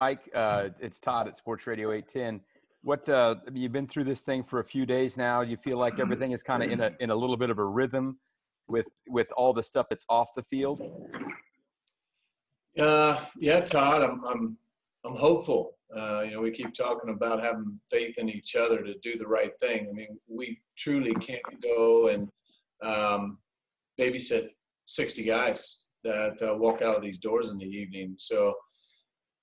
Mike, it's Todd at Sports Radio 810. What you've been through this thing for a few days now. You feel like everything is kind of in a little bit of a rhythm with all the stuff that's off the field. Yeah, Todd, I'm hopeful. We keep talking about having faith in each other to do the right thing. I mean, we truly can't go and babysit 60 guys that walk out of these doors in the evening. So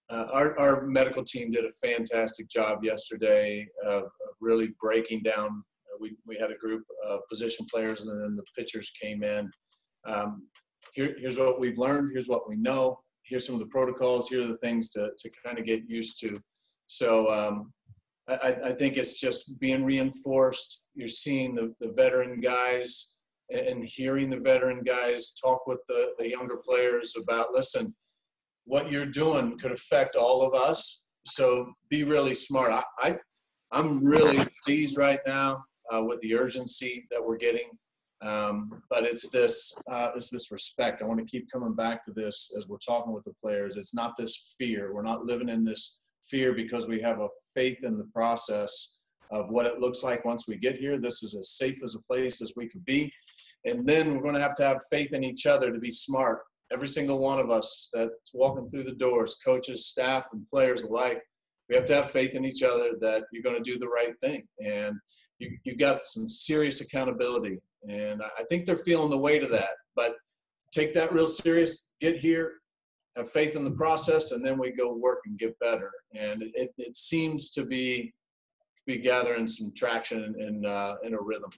our medical team did a fantastic job yesterday of really breaking down. We had a group of position players, and then the pitchers came in. Here's what we've learned. Here's what we know. Here's some of the protocols. Here are the things to kind of get used to. So I think it's just being reinforced. You're seeing the veteran guys and hearing the veteran guys talk with the younger players about, listen, what you're doing could affect all of us. So be really smart. I'm really pleased right now with the urgency that we're getting. But it's this respect. I want to keep coming back to this as we're talking with the players. It's not this fear. We're not living in this fear because we have a faith in the process of what it looks like once we get here. This is as safe as a place as we could be. And then we're going to have faith in each other to be smart. Every single one of us that's walking through the doors, coaches, staff, and players alike, we have to have faith in each other that you're going to do the right thing. And you got some serious accountability. And I think they're feeling the weight of that. But take that real serious, get here, have faith in the process, and then we go work and get better. And it seems to be gathering some traction in a rhythm.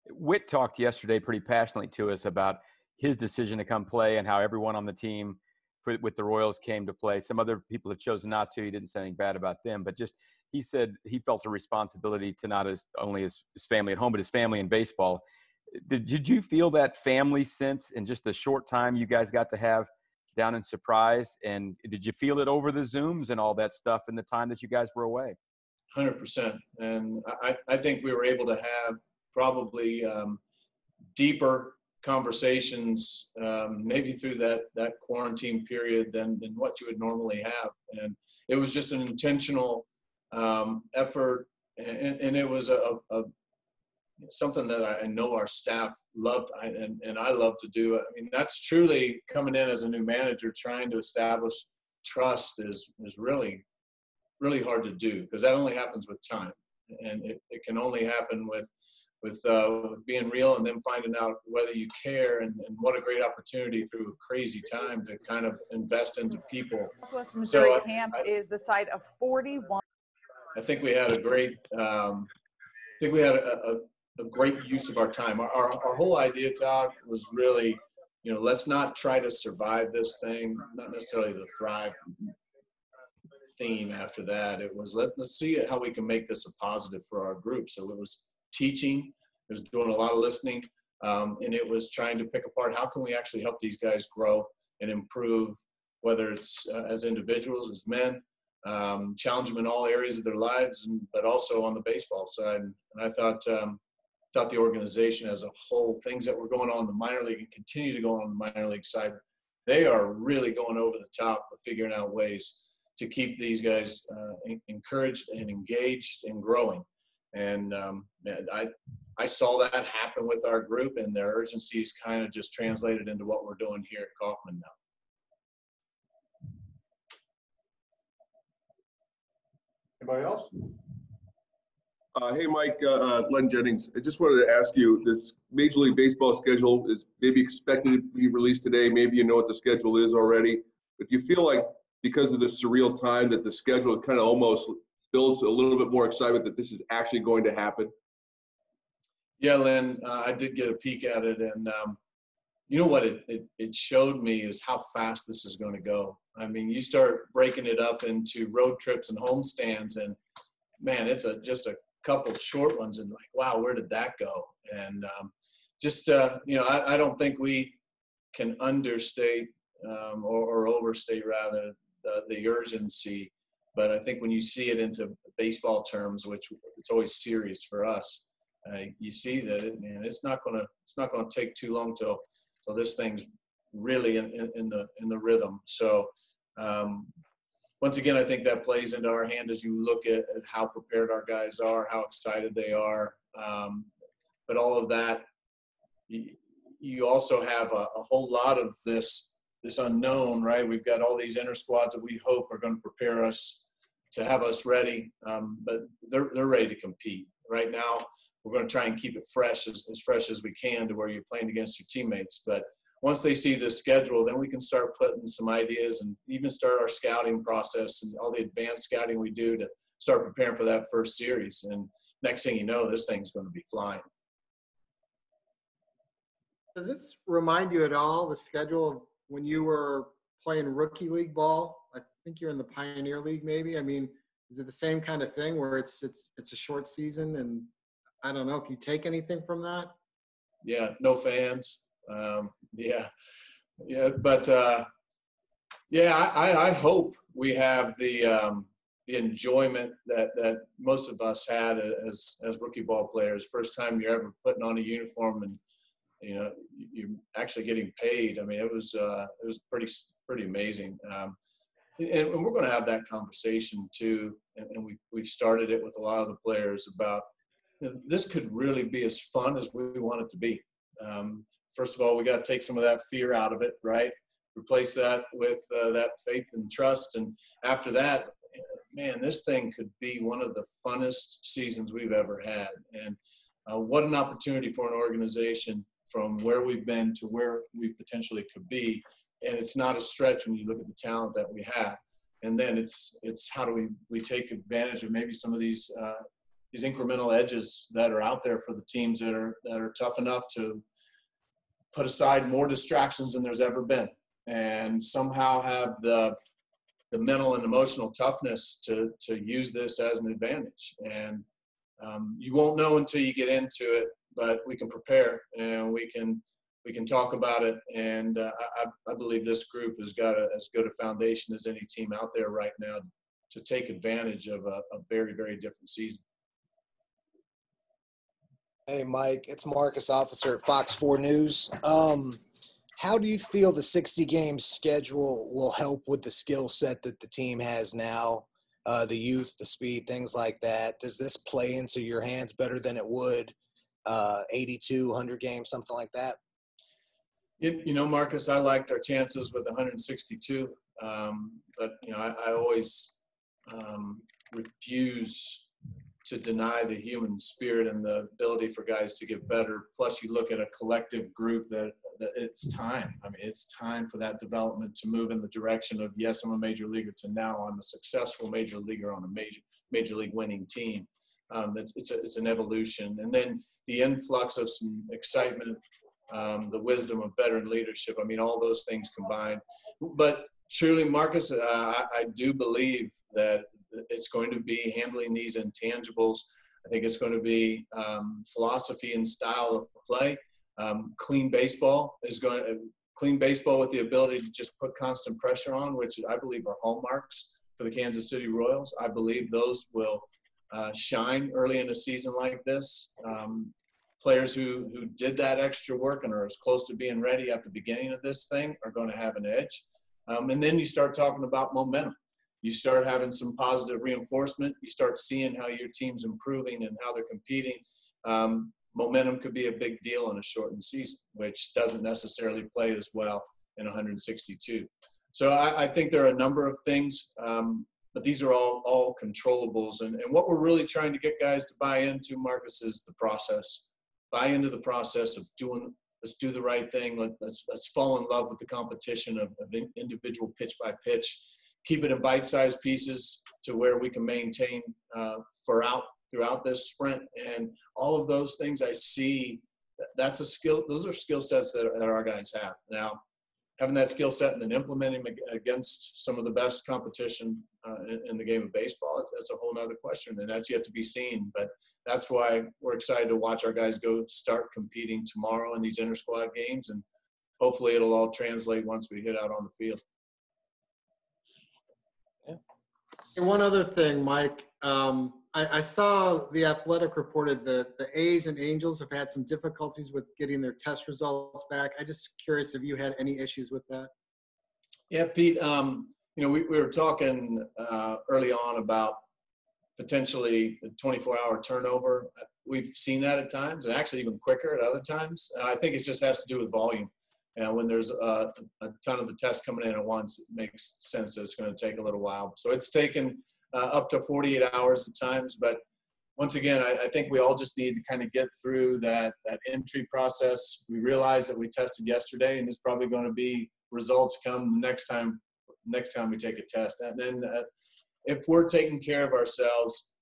Whit talked yesterday pretty passionately to us about his decision to come play and how everyone on the team with the Royals came to play. Some other people have chosen not to. He didn't say anything bad about them, but just he said he felt a responsibility to not only his family at home, but his family in baseball. Did you feel that family sense in just the short time you guys got to have down in Surprise? And did you feel it over the Zooms and all that stuff in the time that you guys were away? 100%. And I think we were able to have probably deeper conversations maybe through that quarantine period than what you would normally have. And it was just an intentional effort, and it was a something that I know our staff loved and I love to do. I mean, that's truly coming in as a new manager, trying to establish trust is really, really hard to do, because that only happens with time, and it can only happen with being real and then finding out whether you care, and what a great opportunity through a crazy time to kind of invest into people. Northwest Missouri camp is the site of 41. I think we had a great a great use of our time. Our whole idea, Todd, was really, let's not try to survive this thing, not necessarily the thrive theme after that. It was let's see how we can make this a positive for our group. So it was teaching, it was doing a lot of listening, and it was trying to pick apart how can we actually help these guys grow and improve, whether it's as individuals, as men, challenge them in all areas of their lives, but also on the baseball side. And I thought the organization as a whole, things that were going on in the minor league and continue to go on in the minor league side, they are really going over the top of figuring out ways to keep these guys encouraged and engaged and growing. And I saw that happen with our group, and their urgencies kind of just translated into what we're doing here at Kauffman now. Anybody else? Hey, Mike, Len Jennings. I just wanted to ask you, this Major League Baseball schedule is maybe expected to be released today. Maybe you know what the schedule is already. But do you feel like because of this surreal time that the schedule kind of almost builds a little bit more excitement that this is actually going to happen? Yeah, Len, I did get a peek at it. And you know what it showed me is how fast this is going to go. I mean, you start breaking it up into road trips and homestands, and, man, it's just a couple short ones, and like, wow, where did that go? And I don't think we can understate or overstate rather the urgency, but I think when you see it into baseball terms, which it's always serious for us, you see that it's not going to take too long till this thing's really in the rhythm. So once again, I think that plays into our hand as you look at how prepared our guys are, how excited they are. But all of that, you also have a whole lot of this unknown, right? We've got all these inner squads that we hope are going to prepare us to have us ready, but they're ready to compete. Right now, we're going to try and keep it fresh, as fresh as we can, to where you're playing against your teammates. But once they see this schedule, then we can start putting some ideas and even start our scouting process and all the advanced scouting we do to start preparing for that first series. And next thing you know, this thing's going to be flying. Does this remind you at all, the schedule of when you were playing rookie league ball? I think you're in the Pioneer League maybe. I mean, is it the same kind of thing where it's a short season, and I don't know, can you take anything from that? Yeah, no fans. But I hope we have the enjoyment that most of us had as rookie ball players. First time you're ever putting on a uniform and you're actually getting paid. I mean, it was pretty amazing. And we're going to have that conversation too, and we've started it with a lot of the players about this could really be as fun as we want it to be. First of all, we got to take some of that fear out of it, right? Replace that with that faith and trust. And after that, man, this thing could be one of the funnest seasons we've ever had. And what an opportunity for an organization from where we've been to where we potentially could be. And it's not a stretch when you look at the talent that we have. And then it's how do we take advantage of maybe some of these incremental edges that are out there for the teams that are tough enough to put aside more distractions than there's ever been, and somehow have the mental and emotional toughness to use this as an advantage. And you won't know until you get into it, but we can prepare and we can talk about it. And I believe this group has got as good a foundation as any team out there right now to take advantage of a very, very different season. Hey, Mike, it's Marcus, officer at Fox 4 News. How do you feel the 60-game schedule will help with the skill set that the team has now, the youth, the speed, things like that? Does this play into your hands better than it would 82, 100 games, something like that? Marcus, I liked our chances with 162, but I always refuse to deny the human spirit and the ability for guys to get better. Plus, you look at a collective group that it's time. I mean, it's time for that development to move in the direction of, yes, I'm a major leaguer, to now I'm a successful major leaguer on a major league winning team. It's an evolution. And then the influx of some excitement, the wisdom of veteran leadership. I mean, all those things combined. But truly, Marcus, I do believe that it's going to be handling these intangibles. I think it's going to be philosophy and style of play. Clean baseball with the ability to just put constant pressure on, which I believe are hallmarks for the Kansas City Royals. I believe those will shine early in a season like this. Players who did that extra work and are as close to being ready at the beginning of this thing are going to have an edge. And then you start talking about momentum. You start having some positive reinforcement. You start seeing how your team's improving and how they're competing. Momentum could be a big deal in a shortened season, which doesn't necessarily play as well in 162. So I think there are a number of things, but these are all controllables. And what we're really trying to get guys to buy into, Marcus, is the process. Buy into the process of let's do the right thing. Let's fall in love with the competition of individual pitch by pitch. Keep it in bite-sized pieces to where we can maintain throughout this sprint. And all of those things I see, that's a skill. Those are skill sets that our guys have. Now, having that skill set and then implementing against some of the best competition in the game of baseball, that's a whole nother question, and that's yet to be seen. But that's why we're excited to watch our guys start competing tomorrow in these inter-squad games, and hopefully it'll all translate once we hit out on the field. Yeah. And one other thing, Mike, I saw The Athletic reported that the A's and Angels have had some difficulties with getting their test results back. I'm just curious if you had any issues with that. Yeah, Pete, we were talking early on about potentially a 24-hour turnover. We've seen that at times, and actually even quicker at other times. I think it just has to do with volume. And when there's a ton of the tests coming in at once, it makes sense that it's going to take a little while. So it's taken up to 48 hours at times. But once again, I think we all just need to kind of get through that entry process. We realize that we tested yesterday, and it's probably going to be results come next time we take a test. And then if we're taking care of ourselves,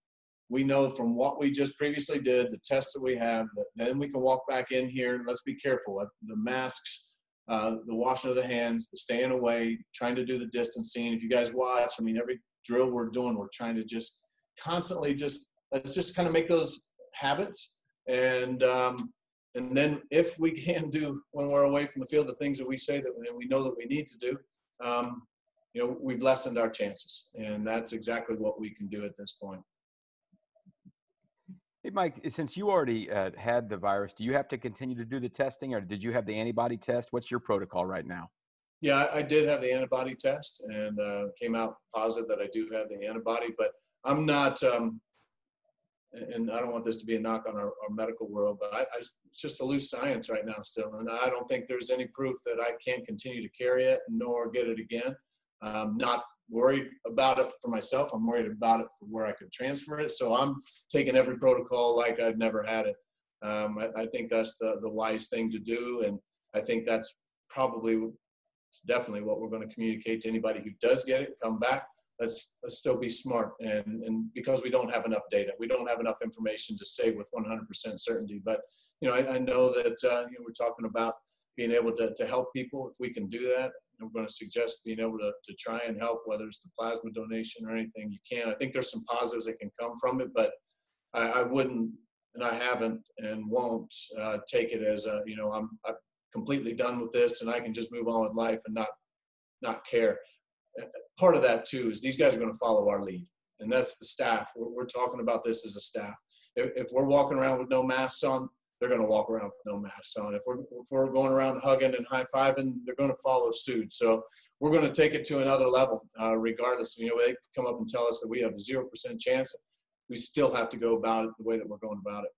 we know from what we just previously did, the tests that we have, that then we can walk back in here. And let's be careful. The masks, the washing of the hands, the staying away, trying to do the distancing. If you guys watch, I mean, every drill we're doing, we're trying to just constantly let's just kind of make those habits. And then if we can do, when we're away from the field, the things that we say that we know that we need to do, we've lessened our chances. And that's exactly what we can do at this point. Hey, Mike, since you already had the virus, do you have to continue to do the testing, or did you have the antibody test? What's your protocol right now? Yeah, I did have the antibody test, and came out positive that I do have the antibody, but I'm not, and I don't want this to be a knock on our medical world, but it's just a loose science right now still. And I don't think there's any proof that I can't continue to carry it nor get it again. Not worried about it for myself. I'm worried about it for where I could transfer it. So I'm taking every protocol like I've never had it. I think that's the wise thing to do. And I think that's definitely what we're going to communicate to anybody who does get it, come back. Let's still be smart. And because we don't have enough data, we don't have enough information to say with 100% certainty. But, I know that, we're talking about being able to help people. If we can do that, I'm going to suggest being able to try and help, whether it's the plasma donation or anything you can. I think there's some positives that can come from it, but I wouldn't, and I haven't and won't take it as I'm completely done with this and I can just move on with life and not care. Part of that too is these guys are going to follow our lead, and that's the staff. We're talking about this as a staff. If we're walking around with no masks on, they're going to walk around with no masks on. If we're going around hugging and high-fiving, they're going to follow suit. So we're going to take it to another level, regardless. They come up and tell us that we have a 0% chance. We still have to go about it the way that we're going about it.